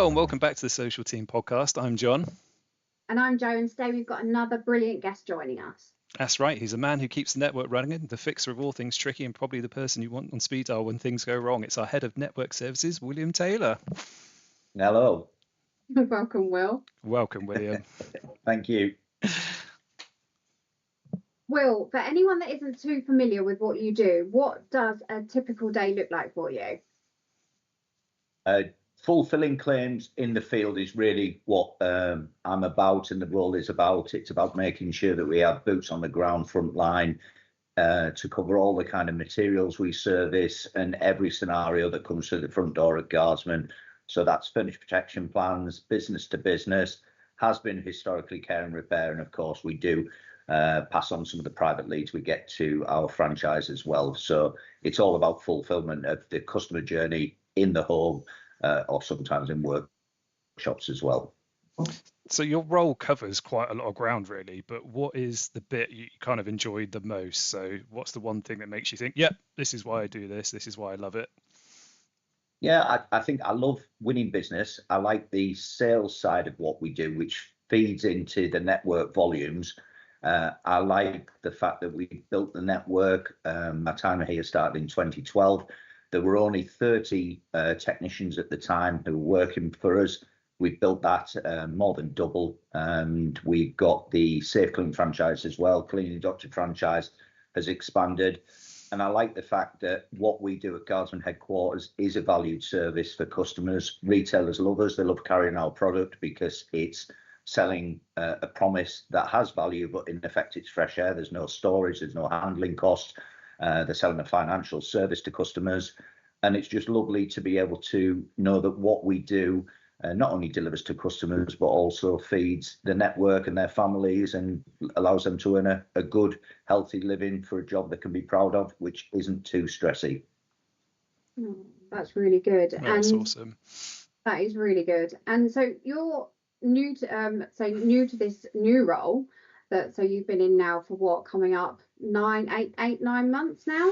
Hello and welcome back to the Social Team Podcast. I'm John. And I'm Jo, and today we've got another brilliant guest joining us. That's right, he's a man who keeps the network running, the fixer of all things tricky, and probably the person you want on speed dial when things go wrong. It's our head of network services, William Taylor. Hello. Welcome, Will. Welcome, William. Thank you. Will, for anyone that isn't too familiar with what you do, what does a typical day look like for you? Fulfilling claims in the field is really what I'm about, and the role is about. It's about making sure that we have boots on the ground, front line, to cover all the kind of materials we service and every scenario that comes through the front door at Guardsman. So that's furniture protection plans, business to business, has been historically care and repair, and of course we do pass on some of the private leads we get to our franchise as well. So it's all about fulfillment of the customer journey in the home, or sometimes in workshops as well. So your role covers quite a lot of ground, really, but what is the bit you kind of enjoyed the most? So what's the one thing that makes you think, yep, this is why I do this is why I love it? Yeah, I think I love winning business. I like the sales side of what we do, which feeds into the network volumes. I like the fact that we built the network. My time here started in 2012. There were only 30 technicians at the time who were working for us. We built that more than double, and we've got the Safe Clean franchise as well. Cleaning Doctor franchise has expanded. And I like the fact that what we do at Guardsman headquarters is a valued service for customers. Retailers love us. They love carrying our product because it's selling a promise that has value, but in effect it's fresh air. There's no storage, there's no handling costs. They're selling a financial service to customers, and it's just lovely to be able to know that what we do not only delivers to customers but also feeds the network and their families and allows them to earn a good, healthy living for a job they can be proud of, which isn't too stressy. That's really good. That's awesome. That is really good. And so you're new to this new role, so you've been in now for what, coming up 9 months now,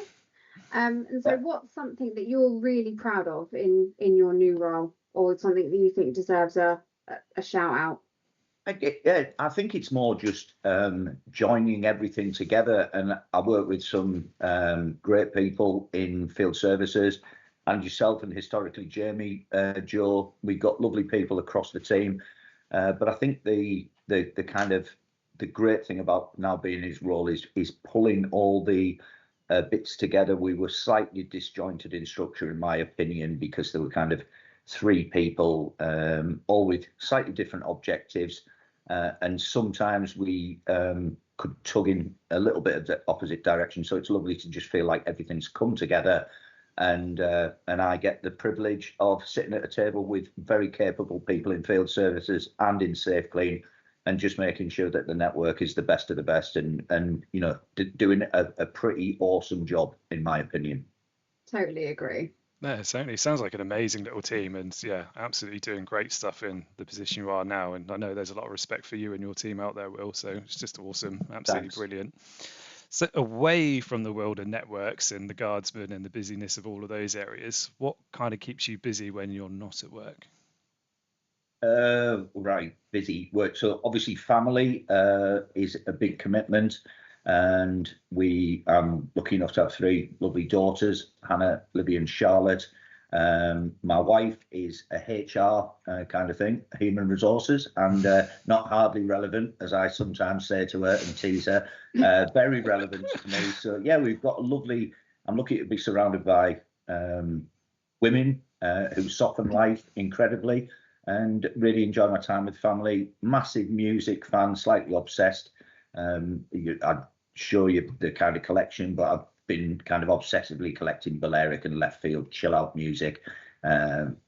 and so what's something that you're really proud of in your new role, or something that you think deserves a shout out? I think it's more just joining everything together, and I work with some great people in field services, and yourself, and historically Jamie, Joe. We've got lovely people across the team. But I think the kind of the great thing about now being his role is pulling all the bits together. We were slightly disjointed in structure, in my opinion, because there were kind of three people, all with slightly different objectives, and sometimes we could tug in a little bit of the opposite direction. So it's lovely to just feel like everything's come together. And I get the privilege of sitting at a table with very capable people in field services and in Safe Clean, and just making sure that the network is the best of the best, and you know, doing a pretty awesome job, in my opinion. Totally agree. No, certainly sounds like an amazing little team, and yeah, absolutely doing great stuff in the position you are now. And I know there's a lot of respect for you and your team out there, Will. So it's just awesome, absolutely Thanks. Brilliant. So away from the world of networks and the Guardsman and the busyness of all of those areas, what kind of keeps you busy when you're not at work? Right, busy work. So obviously family is a big commitment, and I'm lucky enough to have three lovely daughters, Hannah, Libby and Charlotte. My wife is a HR kind of thing, human resources, and not hardly relevant, as I sometimes say to her and tease her. Very relevant to me. So yeah, I'm lucky to be surrounded by women who soften life incredibly, and really enjoy my time with family. Massive music fan, slightly obsessed. I'd show you the kind of collection, but I've been kind of obsessively collecting Balearic and left field chill out music.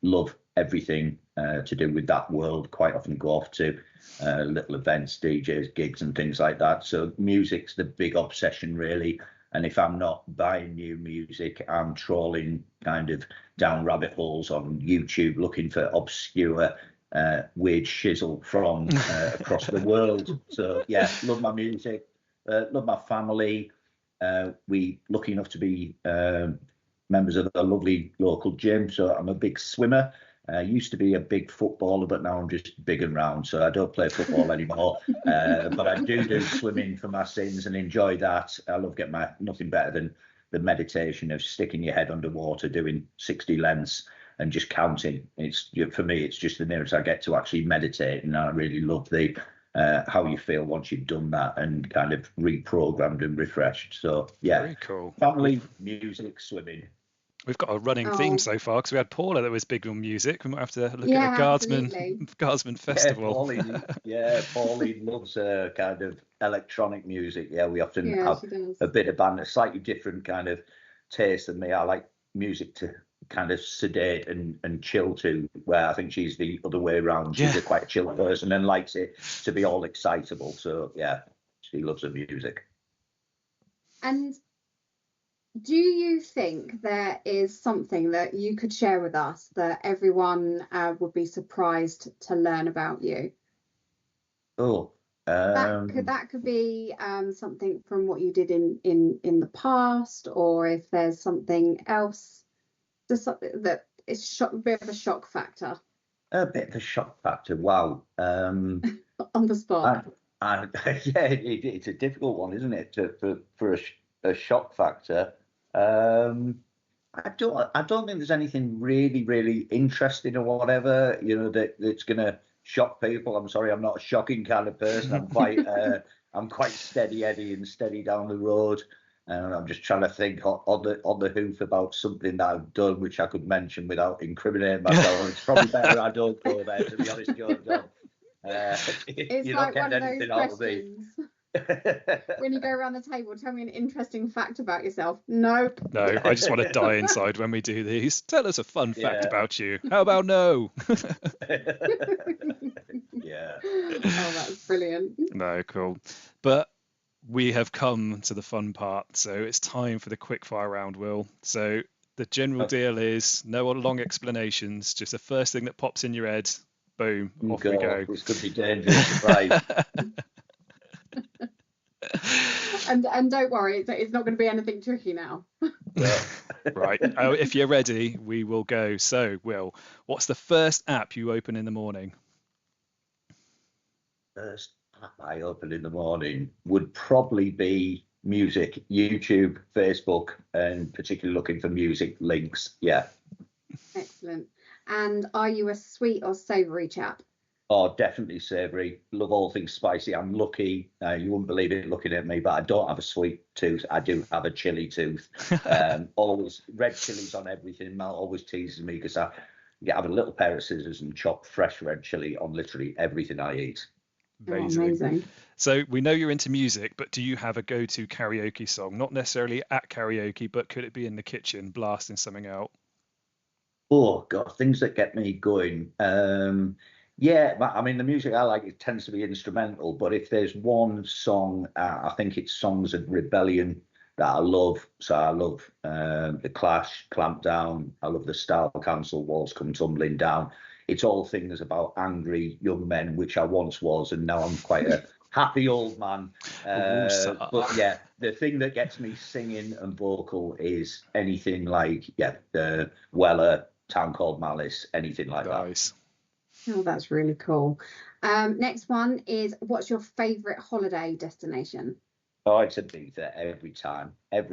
Love everything to do with that world. Quite often go off to little events, DJs, gigs and things like that. So music's the big obsession, really. And if I'm not buying new music, I'm trawling kind of down rabbit holes on YouTube looking for obscure weird shizzle from across the world. So yeah, love my music, love my family. We lucky enough to be members of a lovely local gym, so I'm a big swimmer. Used to be a big footballer, but now I'm just big and round, so I don't play football anymore. But I do swimming for my sins and enjoy that. I love getting nothing better than the meditation of sticking your head underwater, doing 60 lengths and just counting. For me, it's just the nearest I get to actually meditate, and I really love the how you feel once you've done that and kind of reprogrammed and refreshed. So yeah, very cool. Family, music, swimming. We've got a running theme so far because we had Paula that was big on music. We might have to look at a Guardsman festival. Pauline loves kind of electronic music. Yeah, we often have a bit of band, a slightly different kind of taste than me. I like music to kind of sedate and chill to, where I think she's the other way around. She's quite a chill person and likes it to be all excitable. So yeah, she loves the music. And do you think there is something that you could share with us that everyone would be surprised to learn about you? That could be something from what you did in the past, or if there's something else, just something that is a bit of a shock factor. A bit of a shock factor. Wow. On the spot. It's a difficult one, isn't it? For a shock factor. I don't think there's anything really interesting or whatever, that's gonna shock people. I'm sorry, I'm not a shocking kind of person. I'm quite steady Eddie and steady down the road. And I'm just trying to think on the hoof about something that I've done which I could mention without incriminating myself. It's probably better I don't go there, to be honest, John. It's you're like not getting anything out of me. When you go around the table, tell me an interesting fact about yourself. Nope. No, I just want to die inside when we do these. Tell us a fun fact about you. How about no? Yeah. Oh, that's brilliant. No, cool. But we have come to the fun part, so it's time for the quickfire round, Will. So the general deal is no long explanations, just the first thing that pops in your head. Boom, off we go. This could be dangerous, right? And don't worry, it's not going to be anything tricky now. Right. Oh, if you're ready, we will go. So, Will, what's the first app you open in the morning? First app I open in the morning would probably be music, YouTube, Facebook, and particularly looking for music links. Yeah. Excellent. And are you a sweet or savoury chap? Oh, definitely savoury. Love all things spicy. I'm lucky. You wouldn't believe it looking at me, but I don't have a sweet tooth. I do have a chili tooth. Always red chilies on everything. Mel always teases me because I have a little pair of scissors and chop fresh red chili on literally everything I eat. Amazing. So we know you're into music, but do you have a go-to karaoke song? Not necessarily at karaoke, but could it be in the kitchen blasting something out? Oh, God, things that get me going. Yeah, I mean, the music I like, it tends to be instrumental, but if there's one song, I think it's Songs of Rebellion that I love. So I love The Clash, Clamp Down. I love the Style Council, Walls Come Tumbling Down. It's all things about angry young men, which I once was, and now I'm quite a happy old man. But yeah, the thing that gets me singing and vocal is anything like, the Weller, Town Called Malice, anything like that. Oh, that's really cool. Next one is, what's your favourite holiday destination? Oh, it's Ibiza every time. You've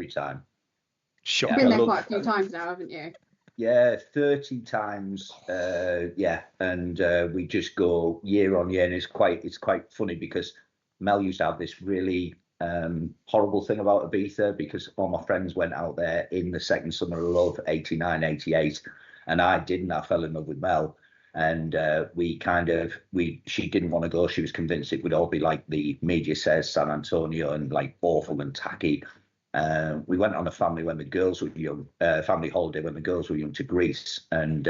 been there quite a few times now, haven't you? Yeah, 30 times. And we just go year on year, and it's quite funny because Mel used to have this really horrible thing about Ibiza because all my friends went out there in the second summer of love, 89, 88, and I didn't. I fell in love with Mel. And she didn't want to go. She was convinced it would all be like the media says, San Antonio, and like awful and tacky. We went on a family when the girls were young, family holiday when the girls were young to Greece, and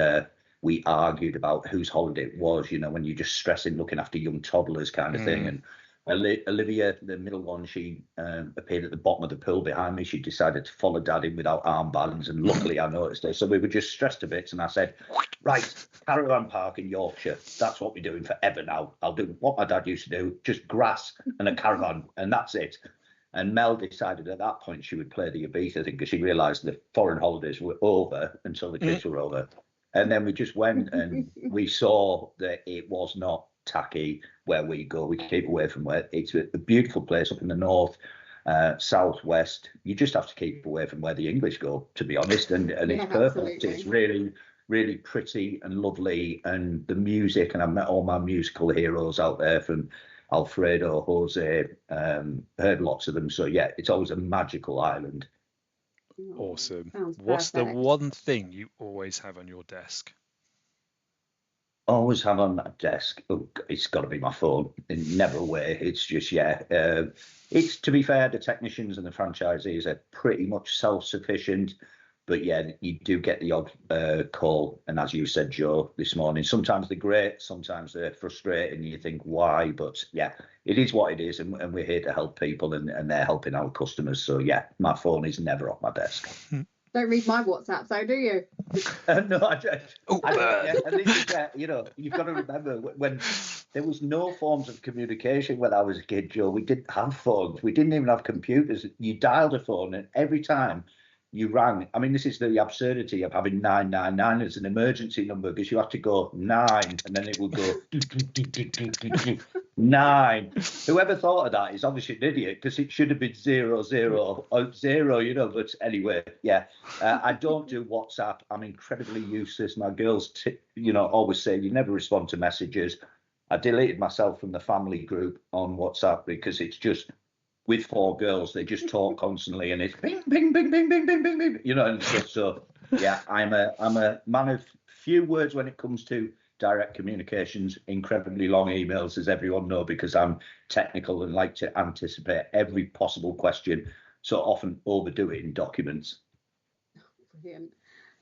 we argued about whose holiday it was. When you're just stressing, looking after young toddlers, kind of thing. And Olivia, the middle one, she appeared at the bottom of the pool behind me. She decided to follow Dad in without armbands, and luckily I noticed her. So we were just stressed a bit, and I said, right, caravan park in Yorkshire. That's what we're doing forever now. I'll do what my dad used to do, just grass and a caravan, and that's it. And Mel decided at that point she would play the Ibiza thing because she realised the foreign holidays were over until the kids were over. And then we just went and we saw that it was not tacky where we go. We keep away from where it's a beautiful place up in the north, southwest. You just have to keep away from where the English go, to be honest. And it's perfect. Absolutely. It's really, really pretty and lovely. And the music, and I've met all my musical heroes out there, from Alfredo, Jose, heard lots of them. So yeah, it's always a magical island. Awesome. Sounds What's the perfect. one thing you always have on your desk? Always have on that desk. Oh, it's got to be my phone. Never away. It's just, yeah. It's, to be fair, the technicians and the franchisees are pretty much self-sufficient. But yeah, you do get the odd call. And as you said, Joe, this morning, sometimes they're great, sometimes they're frustrating. You think, why? But yeah, it is what it is. And we're here to help people, and they're helping our customers. So yeah, my phone is never off my desk. Don't read my WhatsApp, so do you? No, I don't. Oh, Yeah, and this is, you've got to remember when there was no forms of communication when I was a kid, Joe. We didn't have phones. We didn't even have computers. You dialed a phone, and every time you rang, I mean, this is the absurdity of having 999 as an emergency number, because you have to go 9, and then it will go 9. Whoever thought of that is obviously an idiot, because it should have been 000 or 0, But anyway, yeah, I don't do WhatsApp. I'm incredibly useless. My girls, always say you never respond to messages. I deleted myself from the family group on WhatsApp because it's just, with 4 girls, they just talk constantly, and it's ping, ping, ping, ping, ping, ping, ping, ping, and stuff. So yeah, I'm a man of few words when it comes to direct communications. Incredibly long emails, as everyone knows, because I'm technical and like to anticipate every possible question. So often overdo it in documents. Brilliant.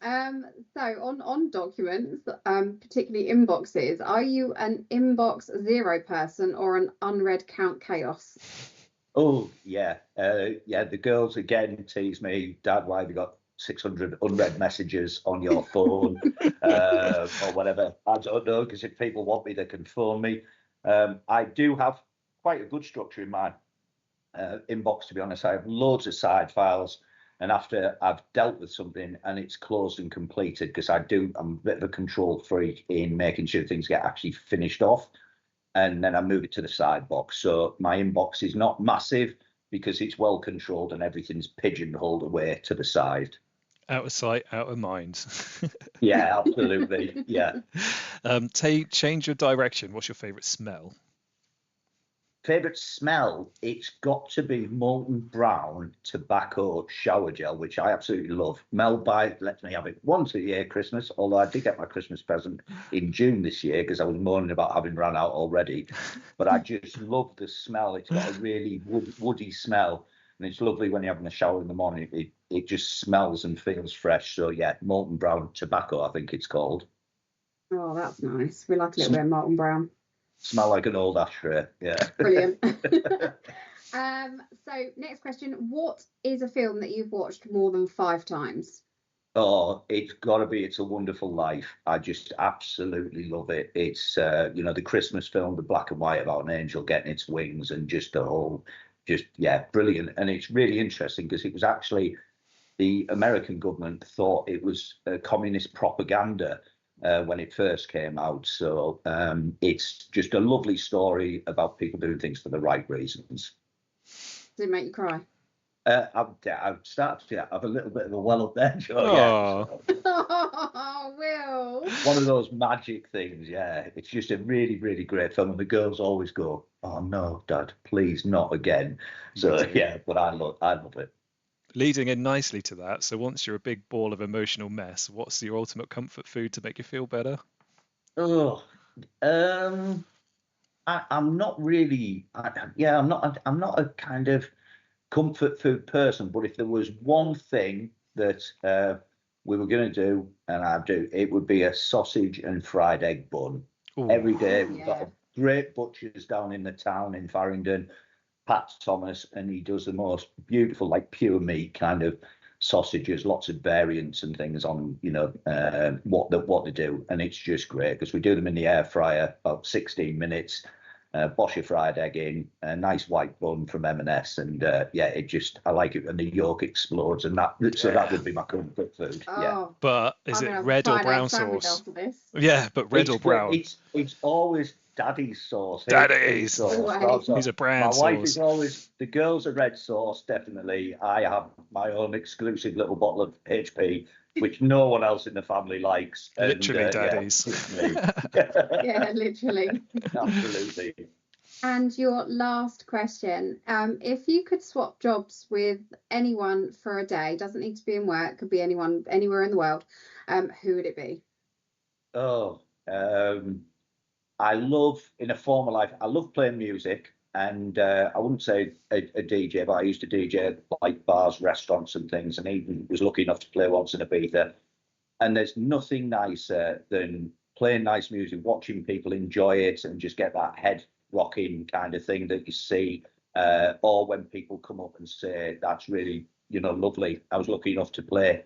So on documents, particularly inboxes, are you an inbox 0 person or an unread count chaos? Oh yeah, the girls again tease me, Dad, why have you got 600 unread messages on your phone or whatever? I don't know, because if people want me, they can phone me. I do have quite a good structure in my inbox, to be honest. I have loads of side files, and after I've dealt with something and it's closed and completed, because I'm a bit of a control freak in making sure things get actually finished off, and then I move it to the side box. So my inbox is not massive because it's well controlled and everything's pigeonholed away to the side. Out of sight, out of mind. Yeah, absolutely. Yeah. Change your direction. What's your favourite smell? Favorite smell? It's got to be molten brown tobacco shower gel, which I absolutely love. Mel lets me have it once a year, Christmas, although I did get my Christmas present in June this year because I was moaning about having run out already. But I just love the smell. It's got a really woody smell, and it's lovely when you're having a shower in the morning. It just smells and feels fresh. So yeah, molten brown tobacco, I think it's called. Oh, that's nice. We like a little bit of molten brown. Smell like an old ashtray. Yeah. Brilliant. So next question, what is a film that you've watched more than 5 times? Oh, it's got to be It's a Wonderful Life. I just absolutely love it. It's, the Christmas film, the black and white about an angel getting its wings, and just the whole, brilliant. And it's really interesting because it was actually the American government thought it was communist propaganda when it first came out. So it's just a lovely story about people doing things for the right reasons. Does it make you cry? I've started to have a little bit of a well up there, Joe. Oh. Yeah. Oh, Will. One of those magic things, yeah. It's just a really, really great film, and the girls always go, "Oh no, Dad, please not again." So yeah, but I love it. Leading in nicely to that, so once you're a big ball of emotional mess, what's your ultimate comfort food to make you feel better? Oh, I'm not really. I'm not a kind of comfort food person. But if there was one thing that we were going to do, and I'd do, it would be a sausage and fried egg bun. Ooh. Every day. We've got a great butchers down in the town in Farringdon, Pat Thomas, and he does the most beautiful, like pure meat kind of sausages, lots of variants and things on, what they do, and it's just great because we do them in the air fryer about 16 minutes. Bosch fried egg in, a nice white bun from M&S, and I like it when the yolk explodes, and so that would be my comfort food. Yeah. But is it red or brown sauce? Yeah, but red or brown? It's always Daddy's sauce. Daddy's sauce. He's a brand sauce. My wife is always, the girls are red sauce, definitely. I have my own exclusive little bottle of HP, which no one else in the family likes. Literally Daddy's. Yeah, literally. Absolutely. And your last question, if you could swap jobs with anyone for a day, doesn't need to be in work, could be anyone anywhere in the world, who would it be? I love, in a former life, I love playing music, and I wouldn't say a DJ, but I used to DJ at like bars, restaurants and things, and even was lucky enough to play once in Ibiza. And there's nothing nicer than playing nice music, watching people enjoy it and just get that head rocking kind of thing that you see, or when people come up and say, that's really, lovely. I was lucky enough to play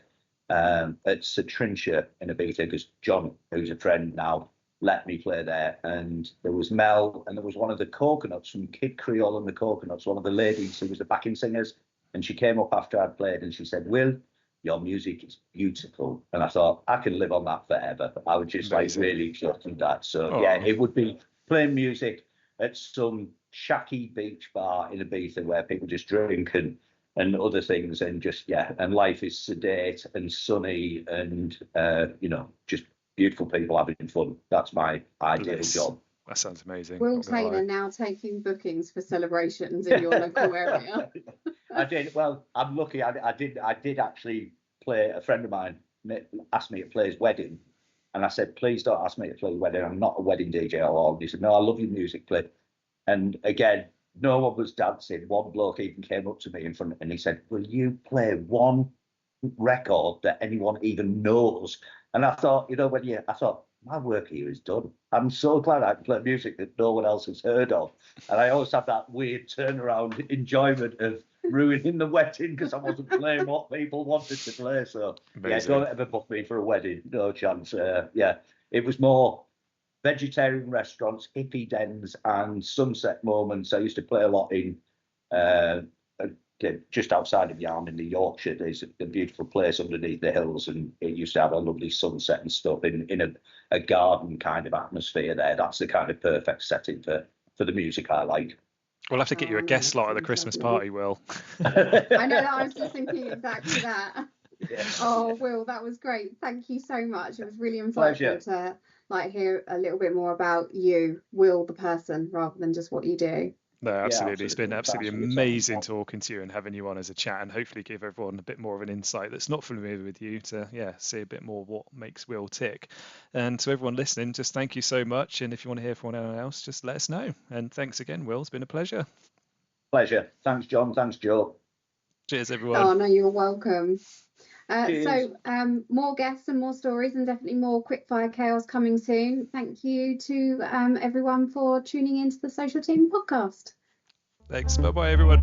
at Satrintia in Ibiza because John, who's a friend now, let me play there. And there was Mel, and there was one of the Coconuts from Kid Creole and the Coconuts, one of the ladies who was the backing singers. And she came up after I'd played and she said, Will, your music is beautiful. And I thought, I can live on that forever. I was just really excited that. So it would be playing music at some shacky beach bar in Ibiza where people just drink and other things, and just and life is sedate and sunny and just beautiful people having fun. That's my ideal job. That sounds amazing. Will Taylor now taking bookings for celebrations in your local area. I did. Well, I'm lucky. I did actually play. A friend of mine asked me to play his wedding, and I said, please don't ask me to play the wedding. I'm not a wedding DJ at all. And he said, no, I love your music, play. And again, no one was dancing. One bloke even came up to me in front and he said, will you play one record that anyone even knows? And I thought, I thought, my work here is done. I'm so glad I can play music that no one else has heard of. And I always have that weird turnaround enjoyment of ruining the wedding because I wasn't playing what people wanted to play. So, don't ever book me for a wedding. No chance. It was more vegetarian restaurants, hippie dens, and sunset moments. I used to play a lot in just outside of Yarm in the Yorkshire. There's a beautiful place underneath the hills, and it used to have a lovely sunset and stuff in a garden kind of atmosphere there. That's the kind of perfect setting for the music I like. We'll have to get you a guest slot at the Christmas party, Will. I know that. I was just thinking exactly that. Yeah. Oh, Will, that was great. Thank you so much. It was really insightful to hear a little bit more about you, Will, the person, rather than just what you do. No, absolutely. It's been absolutely amazing talking to you and having you on as a chat, and hopefully give everyone a bit more of an insight that's not familiar with you to see a bit more what makes Will tick. And to everyone listening, just thank you so much. And if you want to hear from anyone else, just let us know. And thanks again, Will. It's been a pleasure. Pleasure. Thanks, John. Thanks, Joe. Cheers, everyone. Oh, no, you're welcome. So more guests and more stories, and definitely more Quickfire Chaos coming soon. Thank you to everyone for tuning into the Social Team podcast. Thanks. Bye-bye, everyone.